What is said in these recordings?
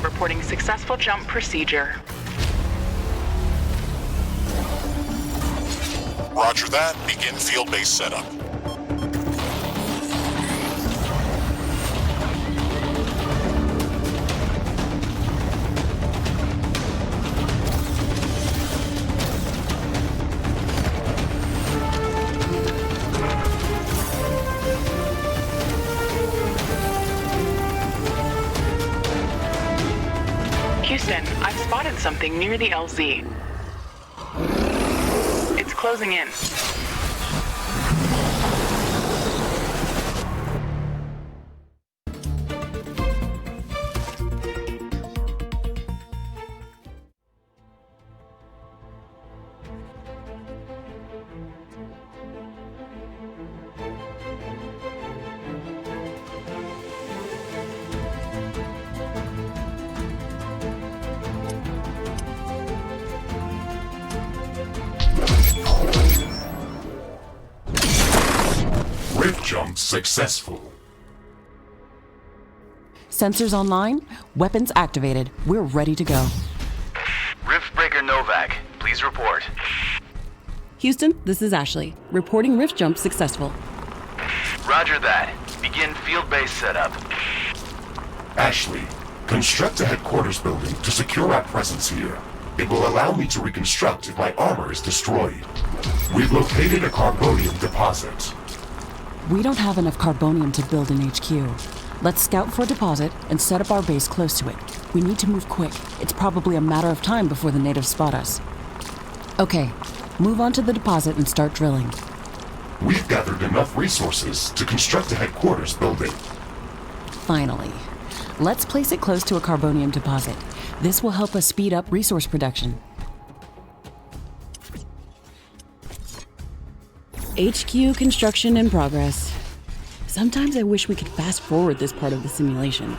reporting successful jump procedure. Roger that. Begin field-based setup. Houston, I've spotted something near the LZ. It's closing in. Rift jump successful. Sensors online, weapons activated. We're ready to go. Riftbreaker Novak, please report. Houston, this is Ashley, reporting rift jump successful. Roger that. Begin field-based setup. Ashley, construct a headquarters building to secure our presence here. It will allow me to reconstruct if my armor is destroyed. We've located a carbonium deposit. We don't have enough carbonium to build an HQ. Let's scout for a deposit and set up our base close to it. We need to move quick. It's probably a matter of time before the natives spot us. Okay, move on to the deposit and start drilling. We've gathered enough resources to construct a headquarters building. Finally. Let's place it close to a carbonium deposit. This will help us speed up resource production. HQ construction in progress. Sometimes I wish we could fast forward this part of the simulation.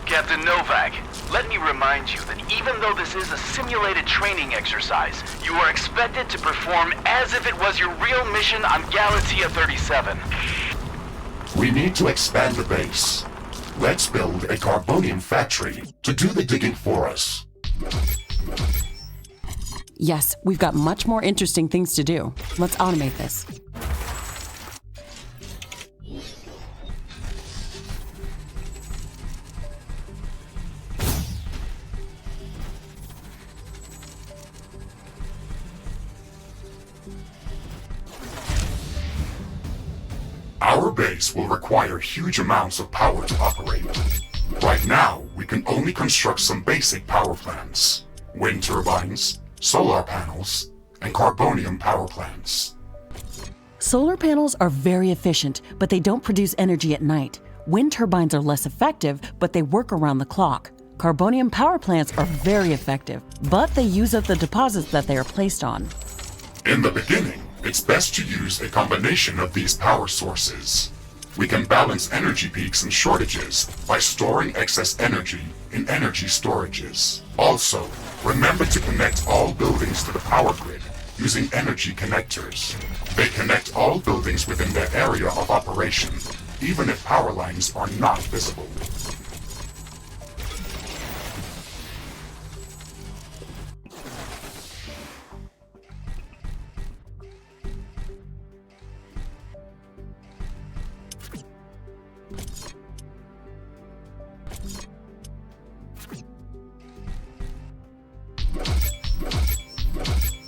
Captain Novak, let me remind you that even though this is a simulated training exercise, you are expected to perform as if it was your real mission on Galatea 37. We need to expand the base. Let's build a carbonium factory to do the digging for us. Yes, we've got much more interesting things to do. Let's automate this. Our base will require huge amounts of power to operate. Right now, we can only construct some basic power plants. Wind turbines, solar panels, and carbonium power plants. Solar panels are very efficient, but they don't produce energy at night. Wind turbines are less effective, but they work around the clock. Carbonium power plants are very effective, but they use up the deposits that they are placed on. In the beginning, it's best to use a combination of these power sources. We can balance energy peaks and shortages by storing excess energy in energy storages. Also, remember to connect all buildings to the power grid using energy connectors. They connect all buildings within their area of operation, even if power lines are not visible.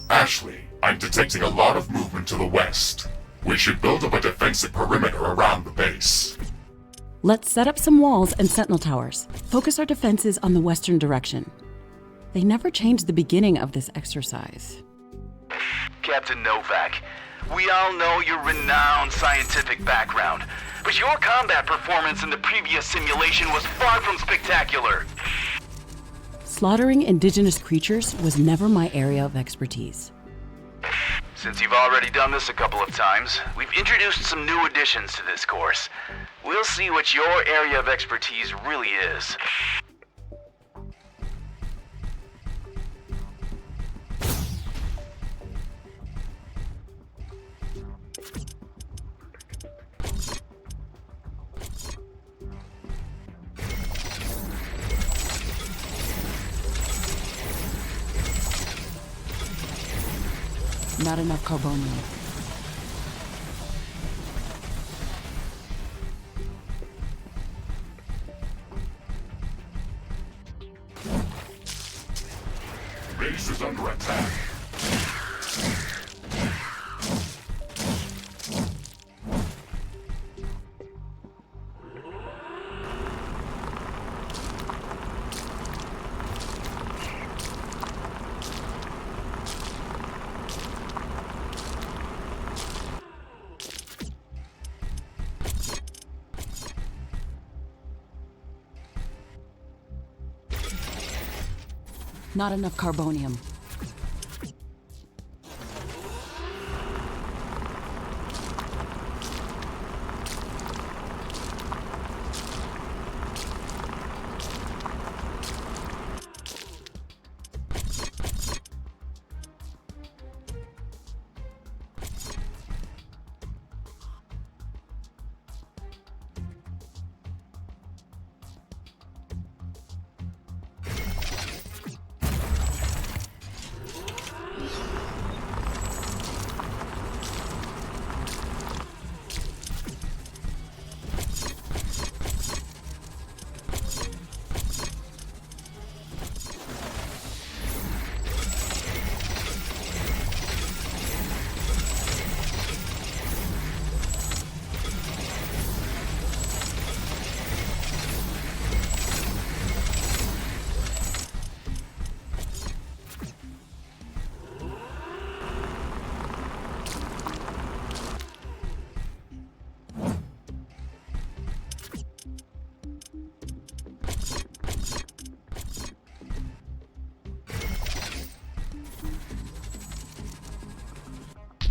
Ashley, I'm detecting a lot of movement to the west. We should build up a defensive perimeter around the base. Let's set up some walls and sentinel towers. Focus our defenses on the western direction. They never changed the beginning of this exercise. Captain Novak, we all know your renowned scientific background, but your combat performance in the previous simulation was far from spectacular. Slaughtering indigenous creatures was never my area of expertise. Since you've already done this a couple of times, we've introduced some new additions to this course. We'll see what your area of expertise really is. Not enough carbonium. Base is under attack. Not enough carbonium.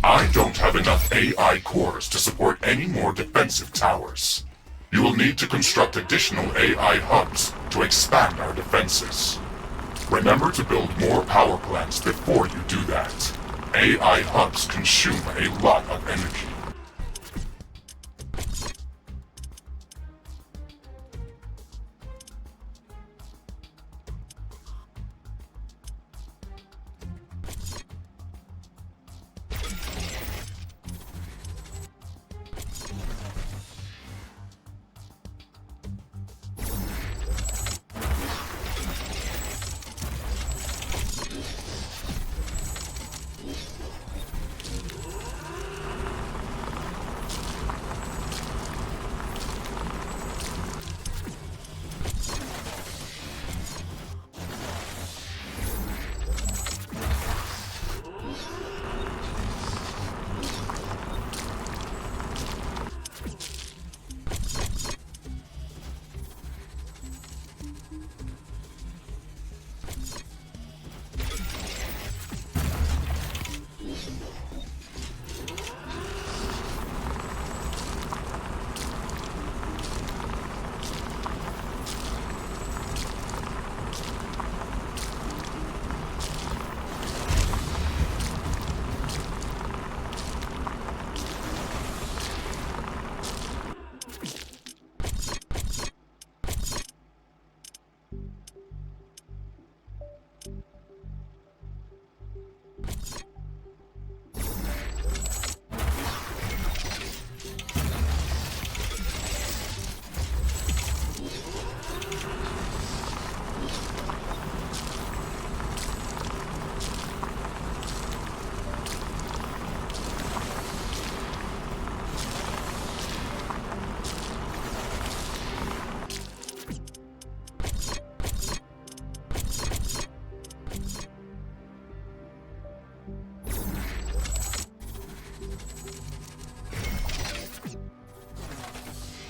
I don't have enough AI cores to support any more defensive towers. You will need to construct additional AI hubs to expand our defenses. Remember to build more power plants before you do that. AI hubs consume a lot of energy.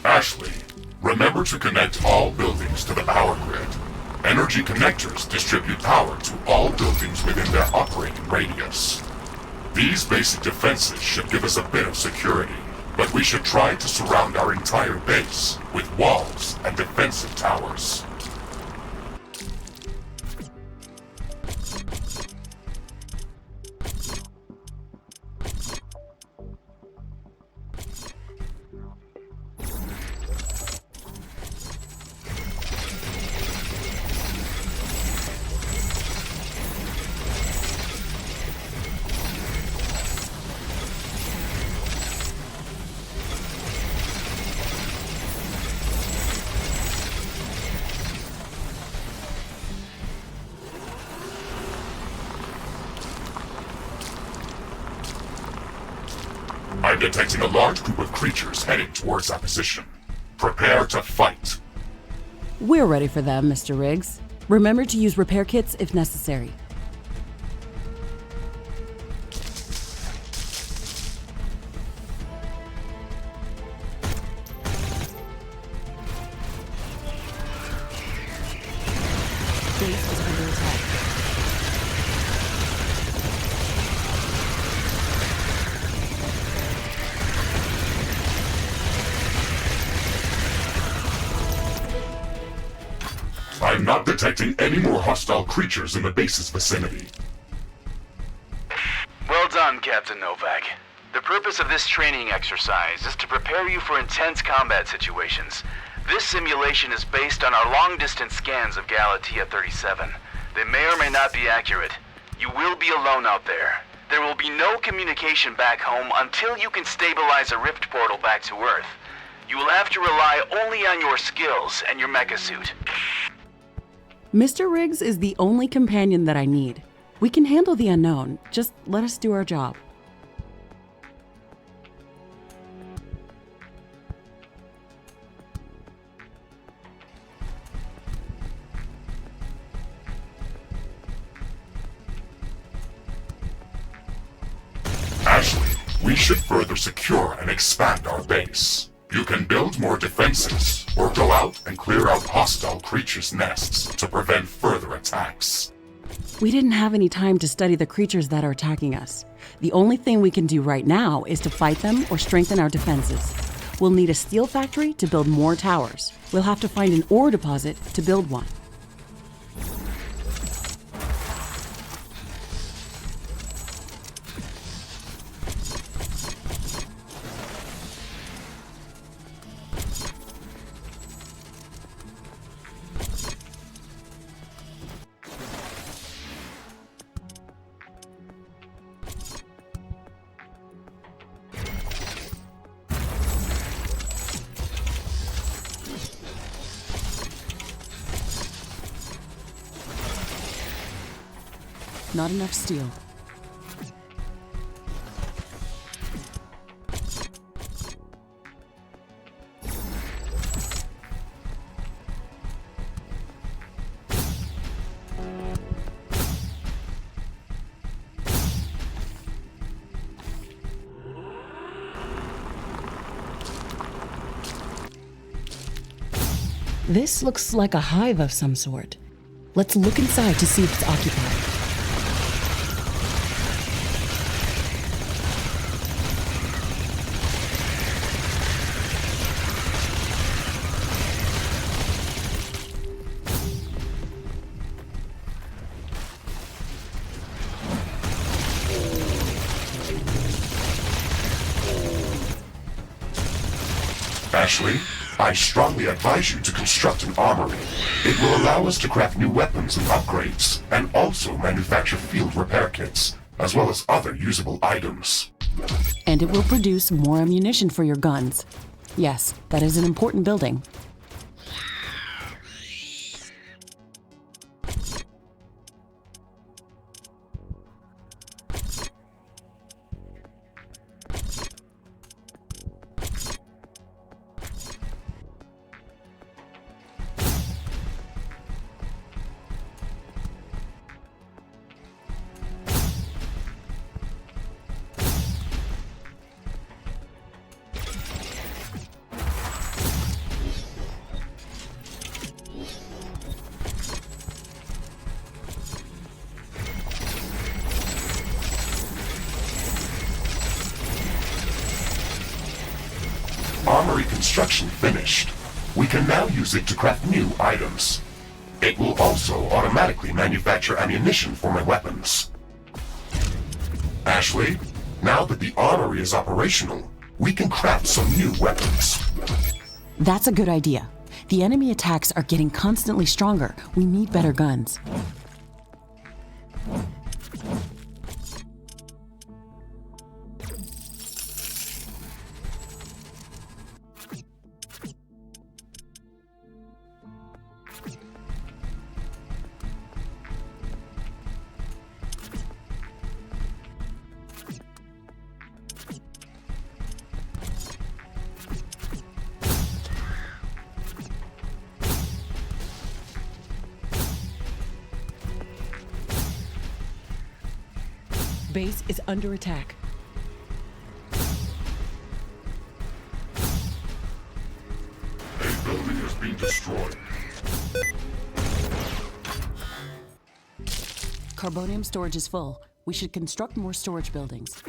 Ashley, remember to connect all buildings to the power grid. Energy connectors distribute power to all buildings within their operating radius. These basic defenses should give us a bit of security, but we should try to surround our entire base with walls and defensive towers. detecting a large group of creatures heading towards our position. Prepare to fight. We're ready for them, Mr. Riggs. Remember to use repair kits if necessary. Base is under attack. I'm not detecting any more hostile creatures in the base's vicinity. Well done, Captain Novak. The purpose of this training exercise is to prepare you for intense combat situations. This simulation is based on our long-distance scans of Galatea 37. They may or may not be accurate. You will be alone out there. There will be no communication back home until you can stabilize a rift portal back to Earth. You will have to rely only on your skills and your mecha suit. Mr. Riggs is the only companion that I need. We can handle the unknown. Just let us do our job. Ashley, we should further secure and expand our base. You can build more defenses, or go out and clear out hostile creatures' nests to prevent further attacks. We didn't have any time to study the creatures that are attacking us. The only thing we can do right now is to fight them or strengthen our defenses. We'll need a steel factory to build more towers. We'll have to find an ore deposit to build one. Not enough steel. This looks like a hive of some sort. Let's look inside to see if it's occupied. Ashley, I strongly advise you to construct an armory. It will allow us to craft new weapons and upgrades, and also manufacture field repair kits, as well as other usable items. And it will produce more ammunition for your guns. Yes, that is an important building. Armory construction finished. We can now use it to craft new items. It will also automatically manufacture ammunition for my weapons. Ashley, now that the armory is operational, we can craft some new weapons. That's a good idea. The enemy attacks are getting constantly stronger. We need better guns. Base is under attack. A building has been destroyed. Carbonium storage is full. We should construct more storage buildings.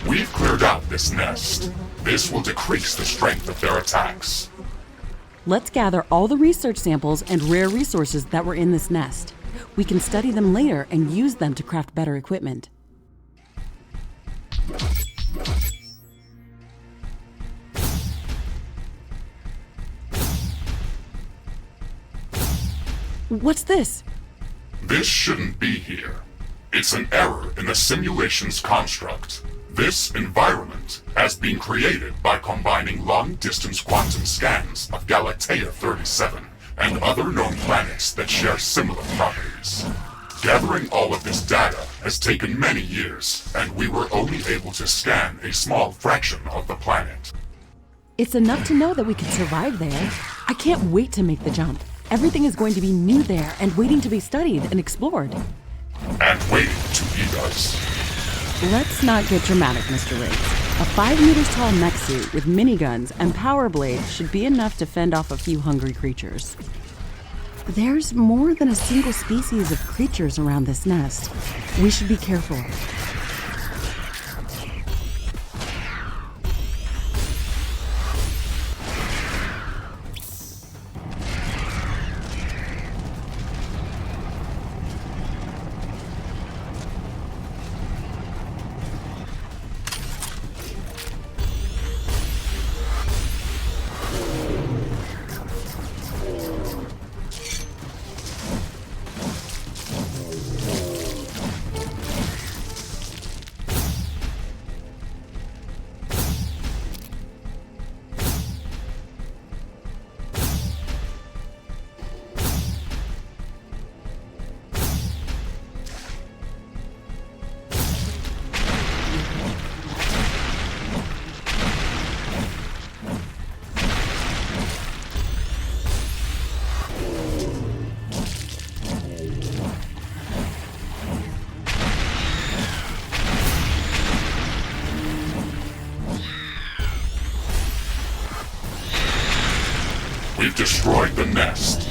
We've cleared out this nest. This will decrease the strength of their attacks. Let's gather all the research samples and rare resources that were in this nest. We can study them later and use them to craft better equipment. What's this? This shouldn't be here. It's an error in the simulation's construct. This environment has been created by combining long-distance quantum scans of Galatea 37 and other known planets that share similar properties. Gathering all of this data has taken many years, and we were only able to scan a small fraction of the planet. It's enough to know that we could survive there. I can't wait to make the jump. Everything is going to be new there and waiting to be studied and explored. And waiting to eat us. Let's not get dramatic, Mr. Riggs. A 5 meters tall mech suit with miniguns and power blades should be enough to fend off a few hungry creatures. There's more than a single species of creatures around this nest. We should be careful. We've destroyed the nest.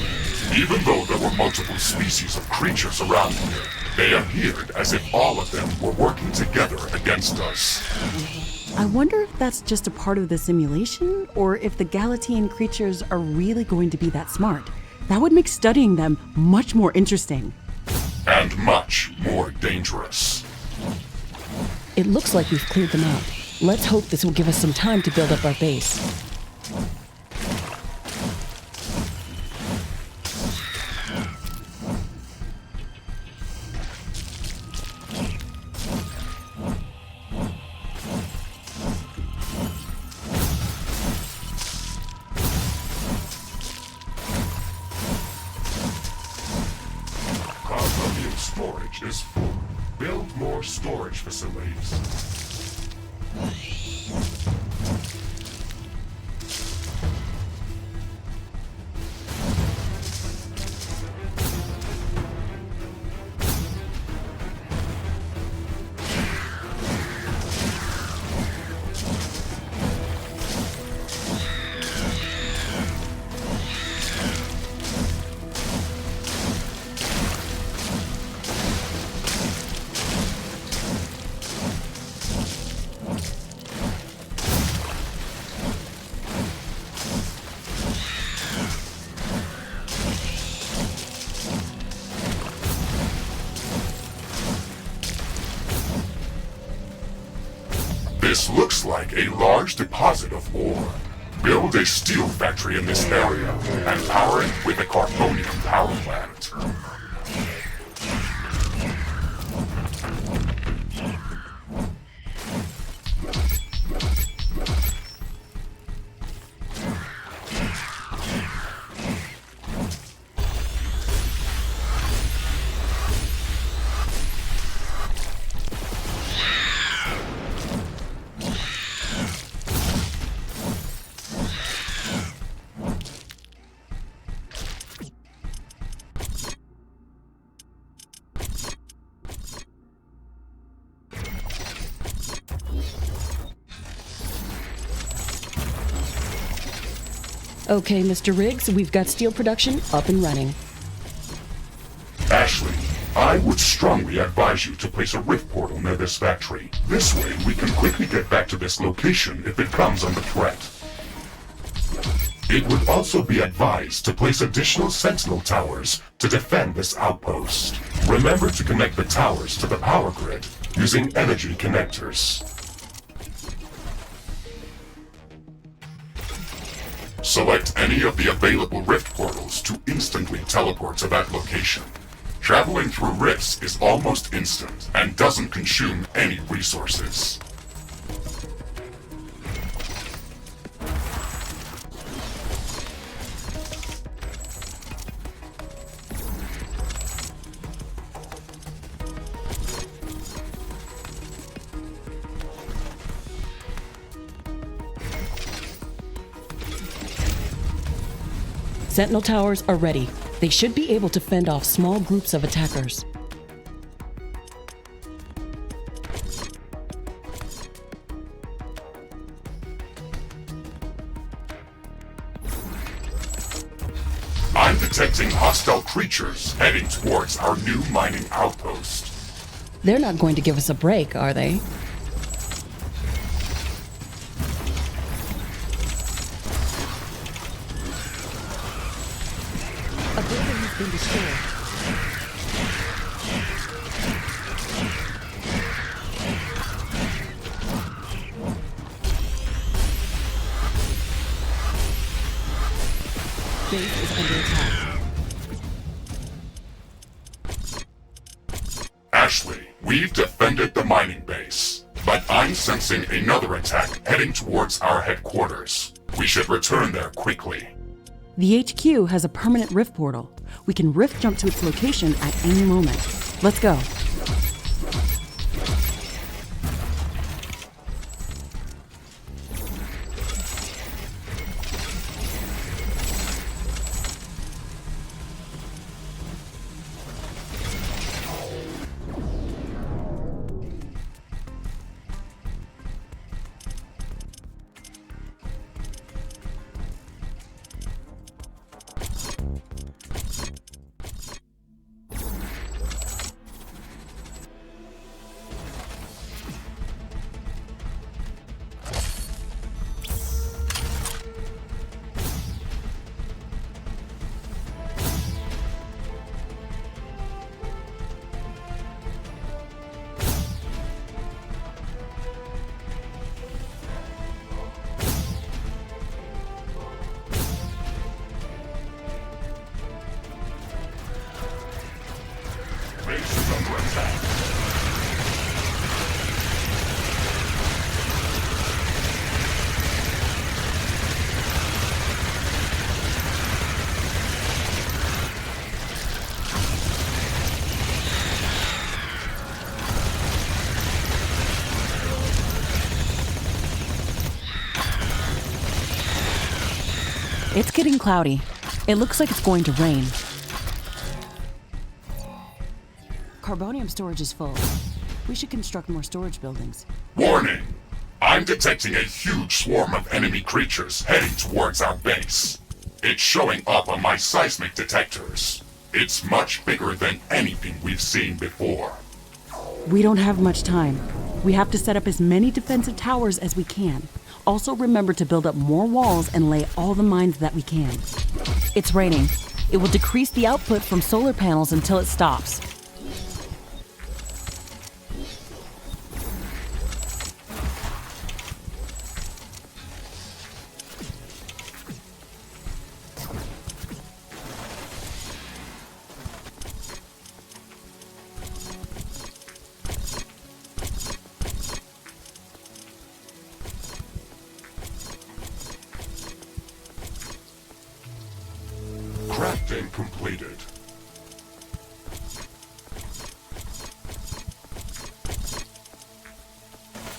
Even though there were multiple species of creatures around here, they appeared as if all of them were working together against us. I wonder if that's just a part of the simulation, or if the Galatean creatures are really going to be that smart. That would make studying them much more interesting. And much more dangerous. It looks like we've cleared them out. Let's hope this will give us some time to build up our base. storage facilities. This looks like a large deposit of ore. Build a steel factory in this area and power it with a carbonium power plant. Okay, Mr. Riggs, we've got steel production up and running. Ashley, I would strongly advise you to place a rift portal near this factory. This way, we can quickly get back to this location if it comes under threat. It would also be advised to place additional sentinel towers to defend this outpost. Remember to connect the towers to the power grid using energy connectors. Select any of the available rift portals to instantly teleport to that location. Traveling through rifts is almost instant and doesn't consume any resources. Sentinel towers are ready. They should be able to fend off small groups of attackers. I'm detecting hostile creatures heading towards our new mining outpost. They're not going to give us a break, are they? A building has been destroyed. Base is under attack. Ashley, we've defended the mining base, but I'm sensing another attack heading towards our headquarters. We should return there quickly. The HQ has a permanent rift portal. We can rift jump to its location at any moment. Let's go. It's getting cloudy. It looks like it's going to rain. Carbonium storage is full. We should construct more storage buildings. Warning! I'm detecting a huge swarm of enemy creatures heading towards our base. It's showing up on my seismic detectors. It's much bigger than anything we've seen before. We don't have much time. We have to set up as many defensive towers as we can. Also remember to build up more walls and lay all the mines that we can. It's raining. It will decrease the output from solar panels until it stops. Crafting completed.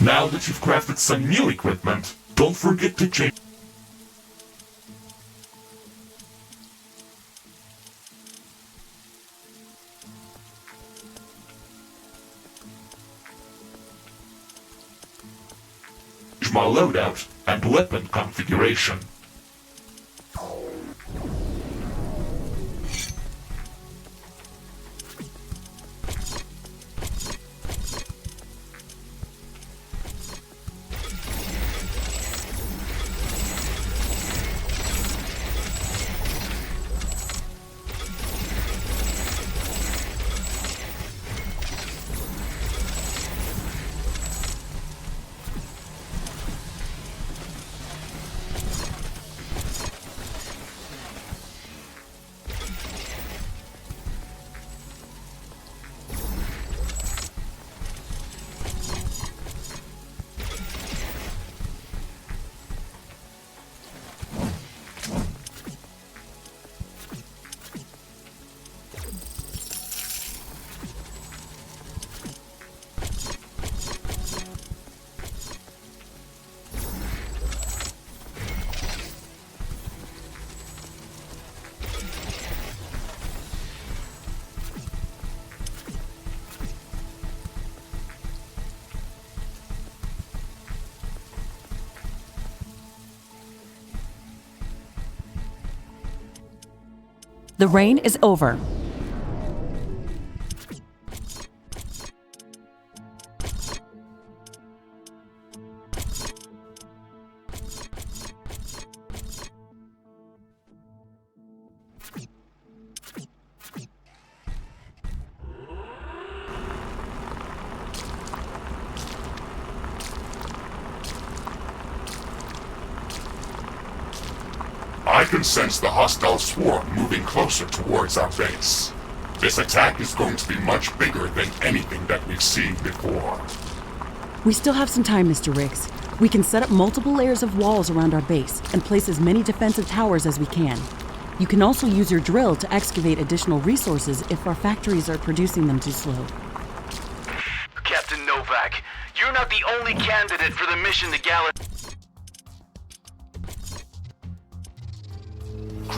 Now that you've crafted some new equipment, don't forget to change my loadout and weapon configuration. The rain is over. I can sense the hostile swarm moving closer towards our base. This attack is going to be much bigger than anything that we've seen before. We still have some time, Mr. Riggs. We can set up multiple layers of walls around our base and place as many defensive towers as we can. You can also use your drill to excavate additional resources if our factories are producing them too slow. Captain Novak, you're not the only candidate for the mission to Galaxy.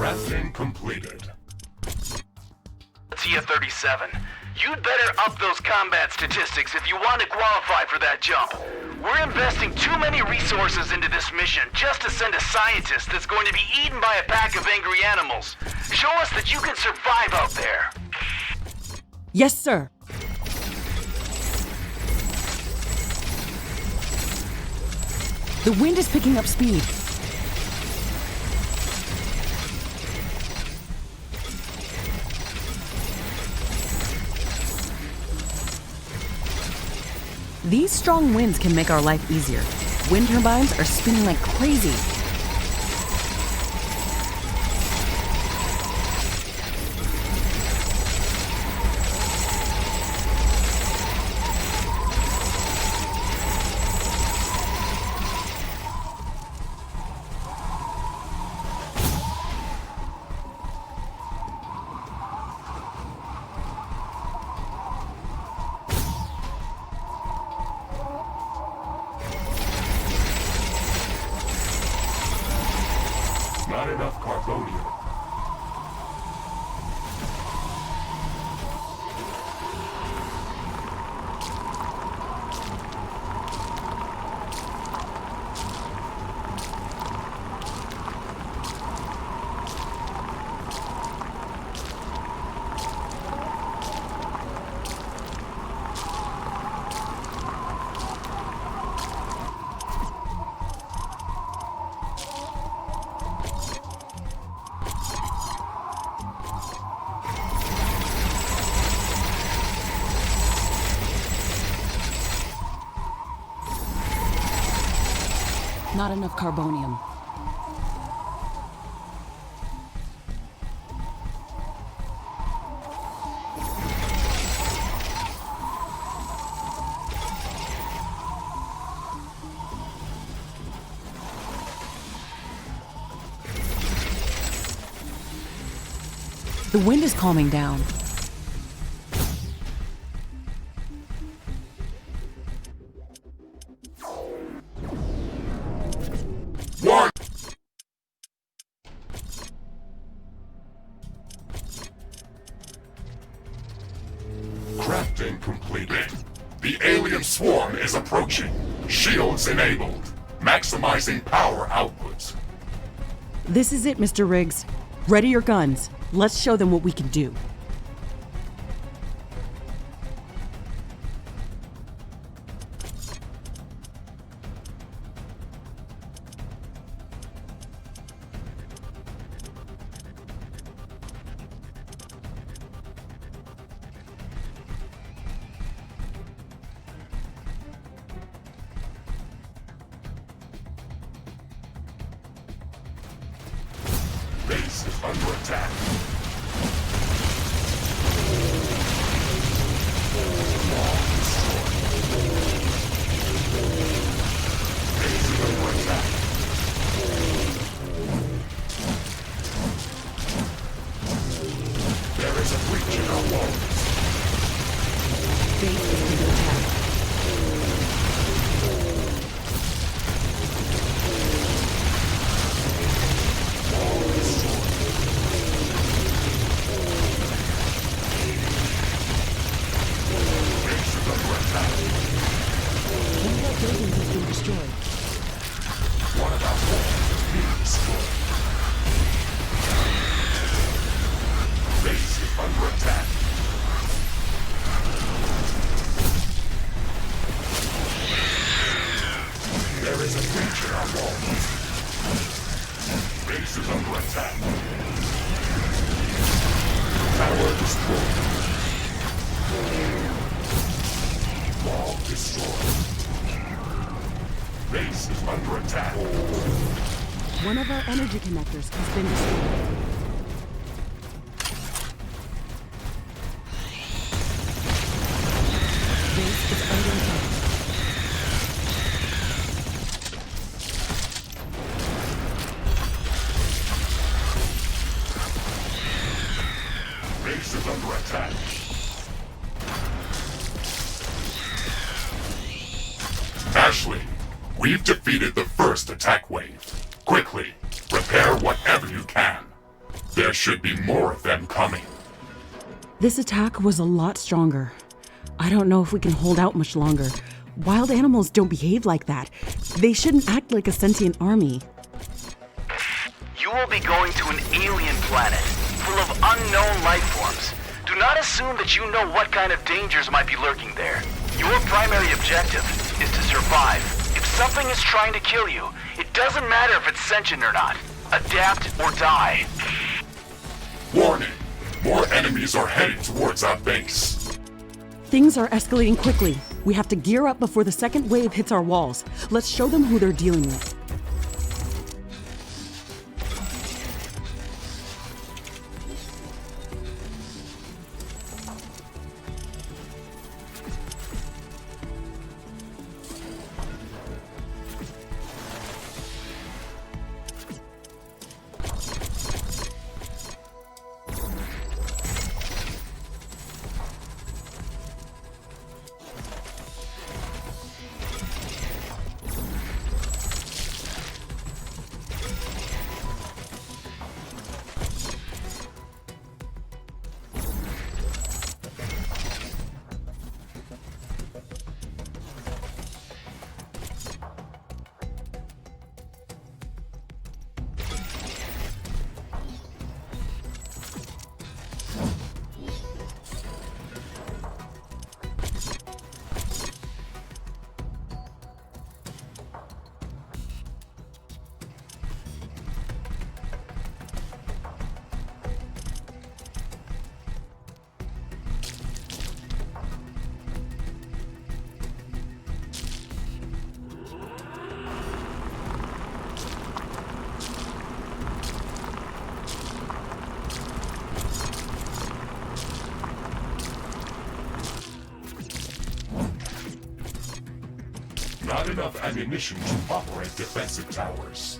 Crafting completed. Tia 37. You'd better up those combat statistics if you want to qualify for that jump. We're investing too many resources into this mission just to send a scientist that's going to be eaten by a pack of angry animals. Show us that you can survive out there. Yes, sir. The wind is picking up speed. These strong winds can make our life easier. Wind turbines are spinning like crazy. enough carbonium. Not enough carbonium. The wind is calming down. What? Crafting completed. The alien swarm is approaching. Shields enabled. Maximizing power output. This is it, Mr. Riggs. Ready your guns. Let's show them what we can do. Base is under attack. Base is under attack. There is a breach in our walls. Base is under attack. One of our buildings has been destroyed. One of our walls is being destroyed. Base is under attack. There is a breach in our walls. Base is under attack. Tower destroyed. Wall destroyed. Base is under attack. One of our energy connectors has been destroyed. Base is under attack. Base is under attack. Ashley, we've defeated the first attack wave. Quickly, repair whatever you can. There should be more of them coming. This attack was a lot stronger. I don't know if we can hold out much longer. Wild animals don't behave like that. They shouldn't act like a sentient army. You will be going to an alien planet full of unknown life forms. Do not assume that you know what kind of dangers might be lurking there. Your primary objective is to survive. If something is trying to kill you, it doesn't matter if it's sentient or not. Adapt or die. Warning! More enemies are heading towards our base. Things are escalating quickly. We have to gear up before the second wave hits our walls. Let's show them who they're dealing with. enough ammunition to operate defensive towers.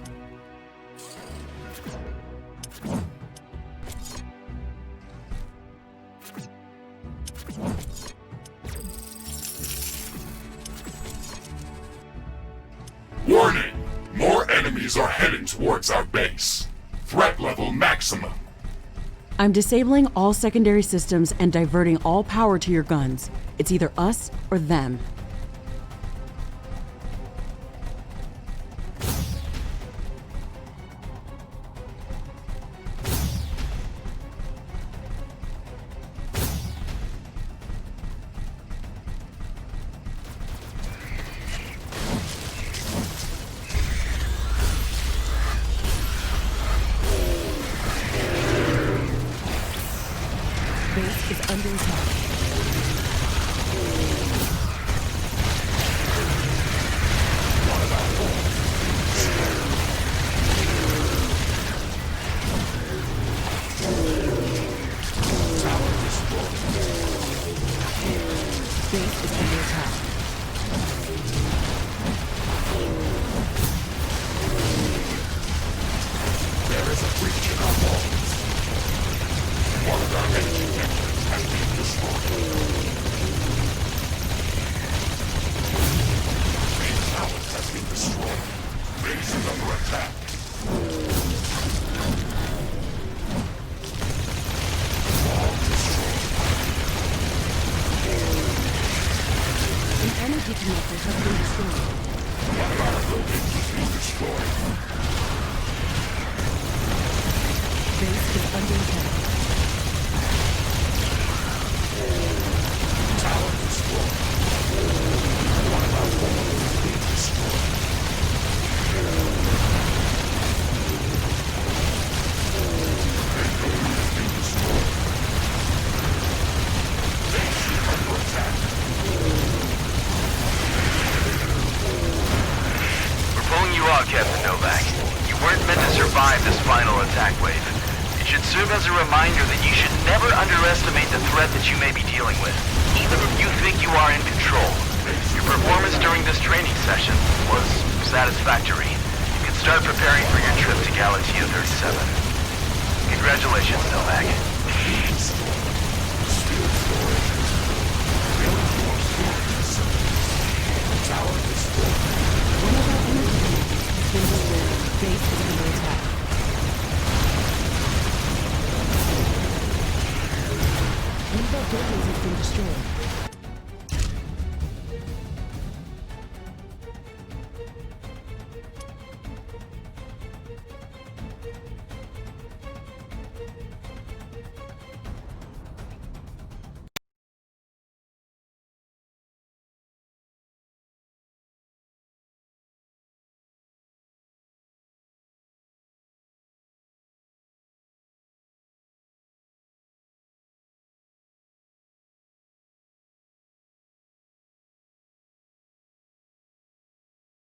Warning! More enemies are heading towards our base. Threat level maximum. I'm disabling all secondary systems and diverting all power to your guns. It's either us or them. Base is under attack. Base is under attack. There is a breach in our walls. One of our energy vectors has been destroyed. Main tower has been destroyed. Base is under attack. Wall destroyed. An energy connector has been destroyed. One of our buildings has been destroyed. Base is under attack. Tower destroyed. One of our walls has been destroyed. Their building has been destroyed. Base is under attack. We're pulling you out, Captain Novak. You weren't meant to survive this final attack wave. It should serve as a reminder that you should never underestimate the threat that you may be dealing with, even if you think you are in control. Your performance during this training session was satisfactory. You can start preparing for your trip to Galatia 37. Congratulations, Novak. Tower destroyed. One of our energy connectors has been destroyed. Base is under attack. One of our buildings has been destroyed.